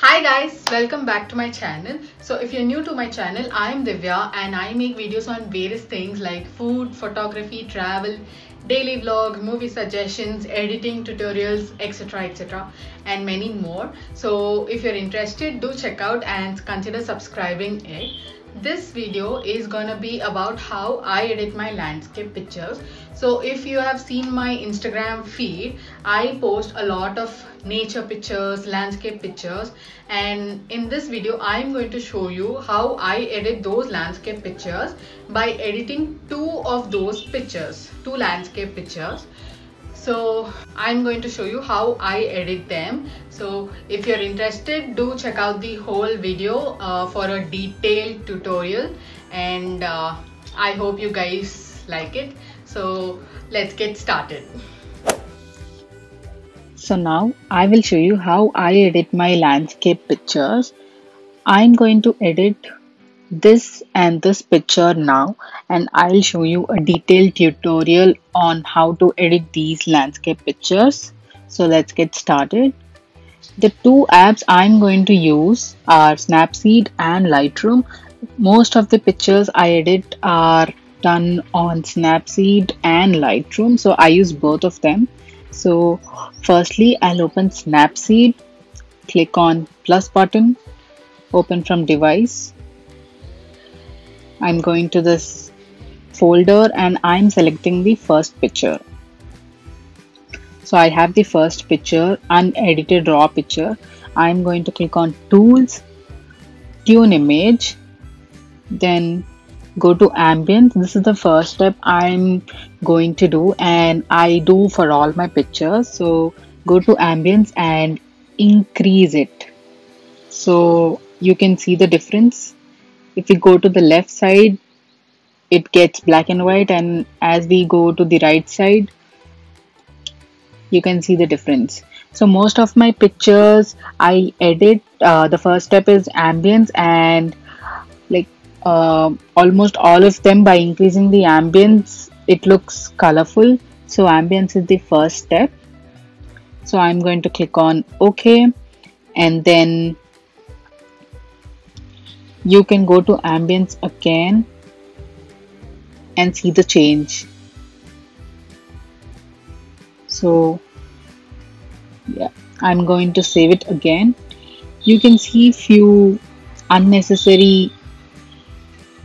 Hi guys, welcome back to my channel. So if you're new to my channel, I'm Divya and I make videos on various things like food, photography, travel, daily vlog, movie suggestions, editing tutorials, etc, and many more. So if you're interested, do check out and consider subscribing it. This video is gonna be about how I edit my landscape pictures. So if you have seen my Instagram feed, I post a lot of nature pictures, landscape pictures, and in this video I'm going to show you how I edit those landscape pictures by editing two landscape pictures. So I'm going to show you how I edit them. So if you're interested, do check out the whole video for a detailed tutorial, and I hope you guys like it. So let's get started. So now I will show you how I edit my landscape pictures. I'm going to edit this and this picture now, and I'll show you a detailed tutorial on how to edit these landscape pictures. So let's get started. The two apps I'm going to use are Snapseed and Lightroom. Most of the pictures I edit are done on Snapseed and Lightroom, so I use both of them. So firstly, I'll open Snapseed, click on plus button, open from device. I'm going to this folder and I'm selecting the first picture. So I have the first picture, unedited raw picture. I'm going to click on tools, tune image, then go to ambience. This is the first step I'm going to do, and I do for all my pictures. So go to ambience and increase it so you can see the difference. If we go to the left side, it gets black and white, and as we go to the right side, you can see the difference. So most of my pictures I edit, the first step is ambience, and almost all of them, by increasing the ambience it looks colorful. So ambience is the first step. So I'm going to click on OK, and then you can go to ambience again and see the change. So yeah, I'm going to save it again. You can see few unnecessary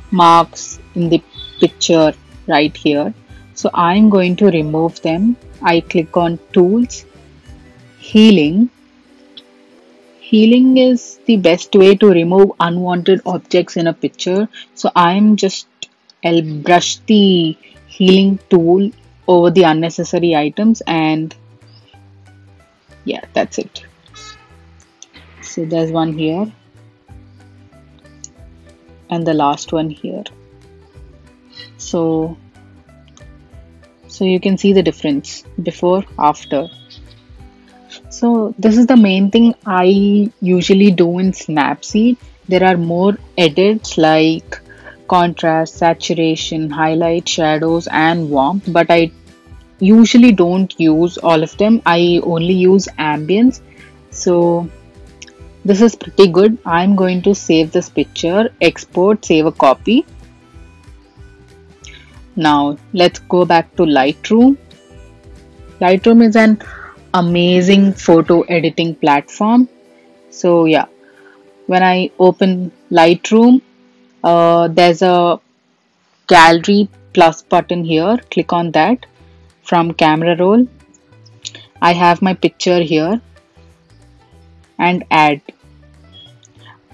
marks in the picture right here. So I'm going to remove them. I click on tools, healing. Healing is the best way to remove unwanted objects in a picture. So I'll brush the healing tool over the unnecessary items, and yeah, that's it. So there's one here and the last one here. So you can see the difference before, after. So this is the main thing I usually do in Snapseed. There are more edits like contrast, saturation, highlight, shadows, and warmth, but I usually don't use all of them. I only use ambience. So this is pretty good. I'm going to save this picture, export, save a copy. Now let's go back to Lightroom. Lightroom is an amazing photo editing platform. So yeah, when I open Lightroom, there's a gallery plus button here. Click on that. From camera roll, I have my picture here, and add.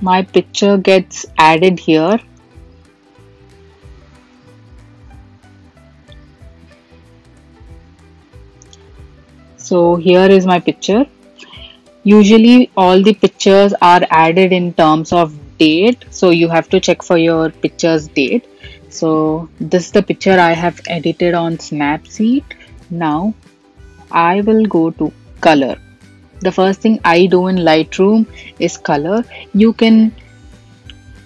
My picture gets added here. So here is my picture. Usually all the pictures are added in terms of date, so you have to check for your picture's date. So this is the picture I have edited on Snapseed. Now I will go to color. The first thing I do in Lightroom is color. You can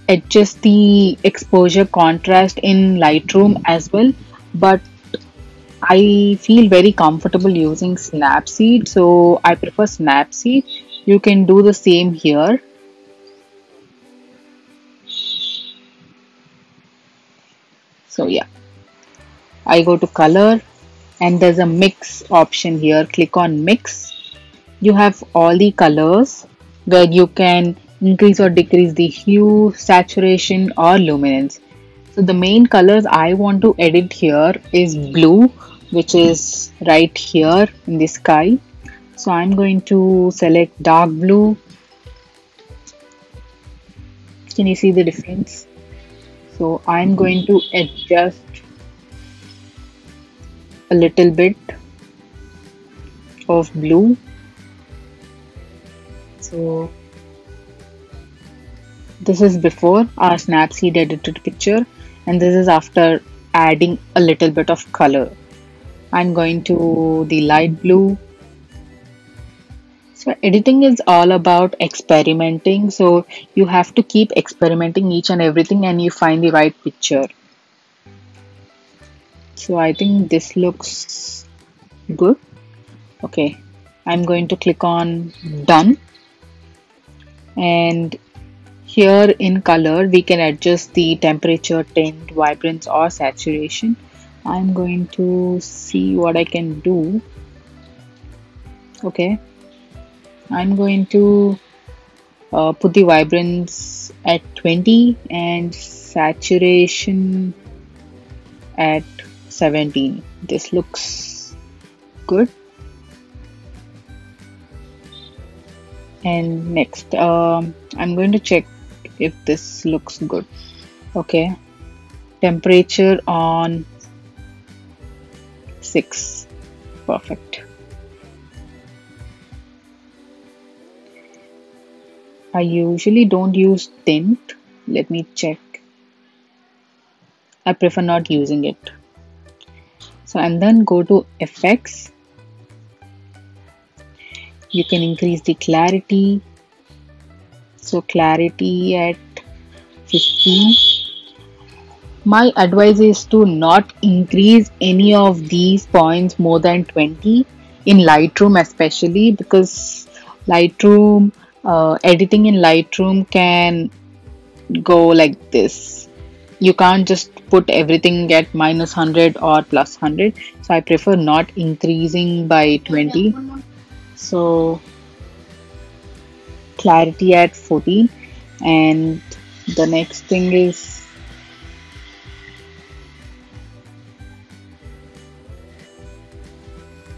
adjust the exposure contrast in Lightroom as well, but I feel very comfortable using Snapseed, so I prefer Snapseed. You can do the same here. So yeah, I go to color and there's a mix option here. Click on mix. You have all the colors where you can increase or decrease the hue, saturation or luminance. So the main colors I want to edit here is blue, which is right here in the sky. So I'm going to select dark blue. Can you see the difference? So I'm going to adjust a little bit of blue. So this is before our Snapseed edited picture, and this is after adding a little bit of color. I'm going to the light blue. So editing is all about experimenting. So you have to keep experimenting each and everything and you find the right picture. So I think this looks good. Okay, I'm going to click on done. And here in color, we can adjust the temperature, tint, vibrance or saturation. I'm going to see what I can do. Okay, I'm going to put the vibrance at 20 and saturation at 17. This looks good. And next, I'm going to check if this looks good. Okay, temperature on 6. Perfect. I usually don't use tint. Let me check. I prefer not using it. So, and then go to effects. You can increase the clarity. So clarity at 15. My advice is to not increase any of these points more than 20 in Lightroom, especially because Lightroom editing in Lightroom can go like this. You can't just put everything at -100 or +100. So I prefer not increasing by 20. So clarity at 14, and the next thing is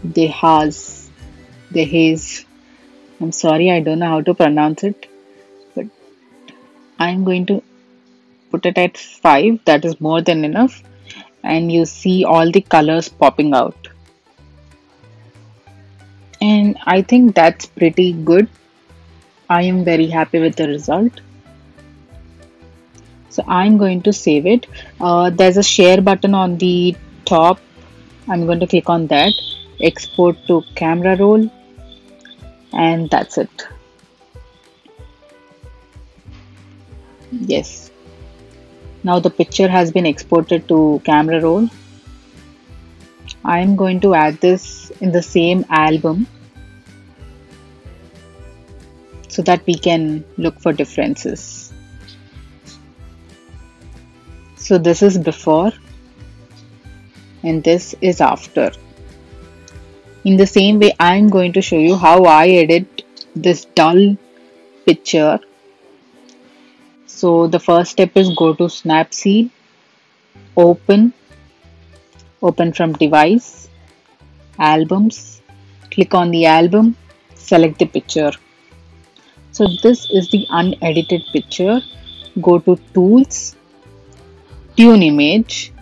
the haze. I'm sorry, I don't know how to pronounce it, but I'm going to put it at 5. That is more than enough, and you see all the colors popping out. And I think that's pretty good. I am very happy with the result. So I'm going to save it. There's a share button on the top. I'm going to click on that. Export to camera roll. And that's it. Yes. Now the picture has been exported to camera roll. I'm going to add this in the same album so that we can look for differences. So this is before and this is after. In the same way, I'm going to show you how I edit this dull picture. So the first step is go to Snapseed, open from device, albums, click on the album, select the picture. So this is the unedited picture. Go to tools, tune image,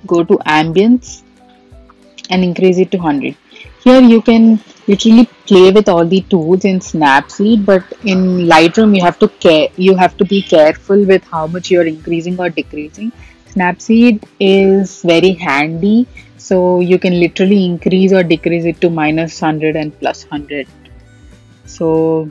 go to ambience and increase it to 100. Here you can literally play with all the tools in Snapseed, but in Lightroom you have to be careful with how much you're increasing or decreasing. Snapseed is very handy, so you can literally increase or decrease it to -100 and +100. So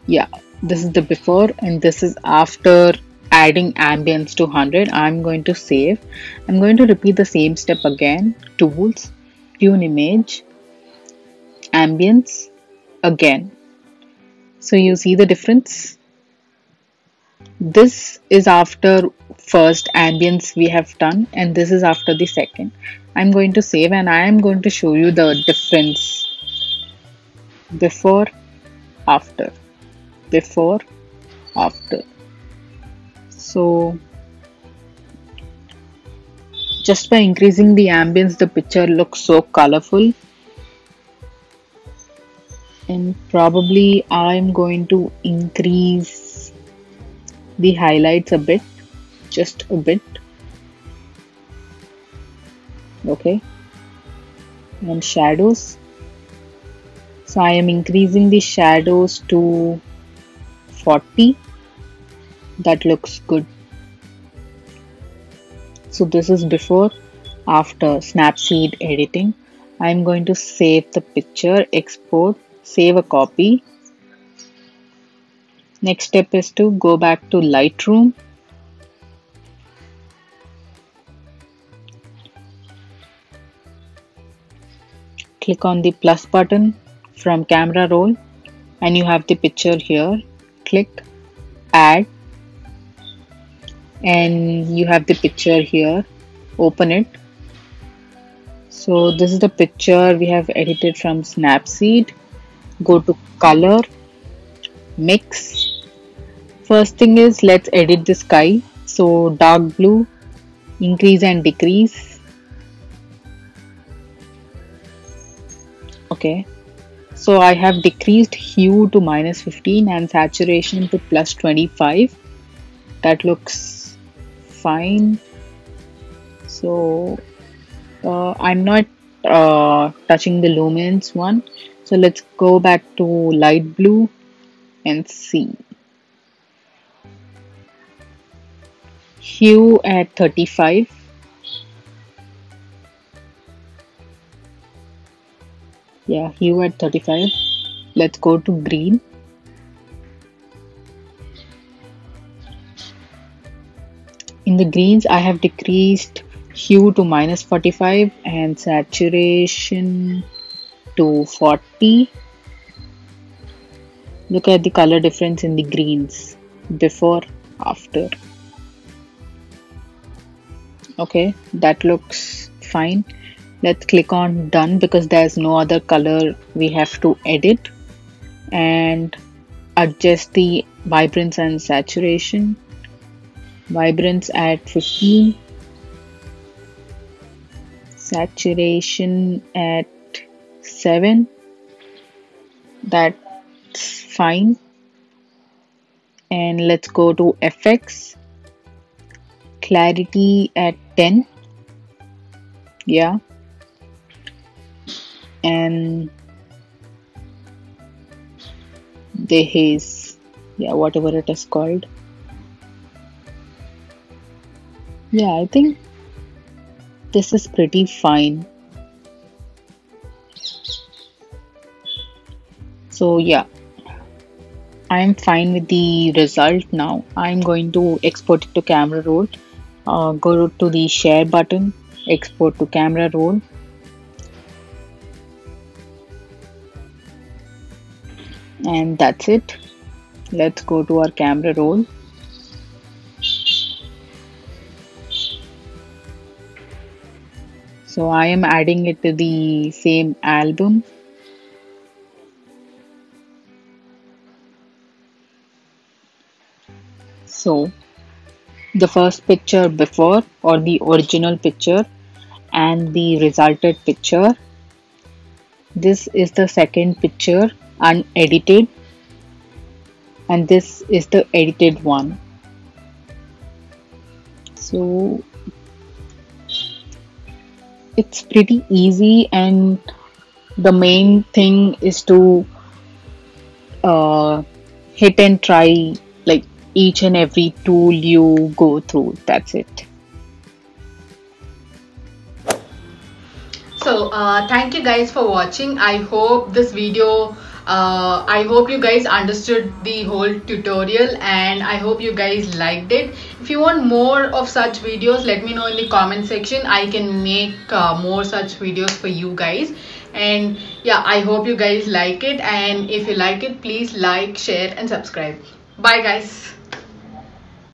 yeah, this is the before and this is after adding ambience to 100. I'm going to save. I'm going to repeat the same step again. Tools, tune image, ambience again. So you see the difference? This is after first ambience we have done, and this is after the second. I'm going to save and I am going to show you the difference before, after, before, after. So just by increasing the ambience, the picture looks so colorful. And probably I'm going to increase the highlights a bit, just a bit. Okay, and shadows. So I am increasing the shadows to 40. That looks good. So this is before, after Snapseed editing. I'm going to save the picture, export, save a copy. Next step is to go back to Lightroom. Click on the plus button from camera roll and you have the picture here. Click add and you have the picture here. Open it. So this is the picture we have edited from Snapseed. Go to color, mix. First thing is, let's edit the sky. So dark blue, increase and decrease. Okay, so I have decreased hue to -15 and saturation to +25. That looks fine. So I'm not touching the lumens one. So let's go back to light blue and see. Hue at 35. Yeah, hue at 35. Let's go to green. In the greens, I have decreased hue to -45 and saturation to 40. Look at the color difference in the greens before, after. Okay, that looks fine. Let's click on done because there's no other color we have to edit, and adjust the vibrance and saturation. Vibrance at 15, saturation at 7. That's fine. And let's go to FX. Clarity at 10. Yeah. And the haze. Yeah, whatever it is called. Yeah, I think this is pretty fine. So yeah, I'm fine with the result now. I'm going to export it to camera roll. Go to the share button, export to camera roll. And that's it. Let's go to our camera roll. So I am adding it to the same album. So the first picture before, or the original picture, and the resulted picture. This is the second picture, unedited, and this is the edited one. So it's pretty easy, and the main thing is to hit and try like each and every tool you go through. That's it. So thank you guys for watching. I hope this video I hope you guys understood the whole tutorial, and I hope you guys liked it. If you want more of such videos, let me know in the comment section. I can make more such videos for you guys. And yeah, I hope you guys like it, and if you like it, please like, share and subscribe. Bye guys.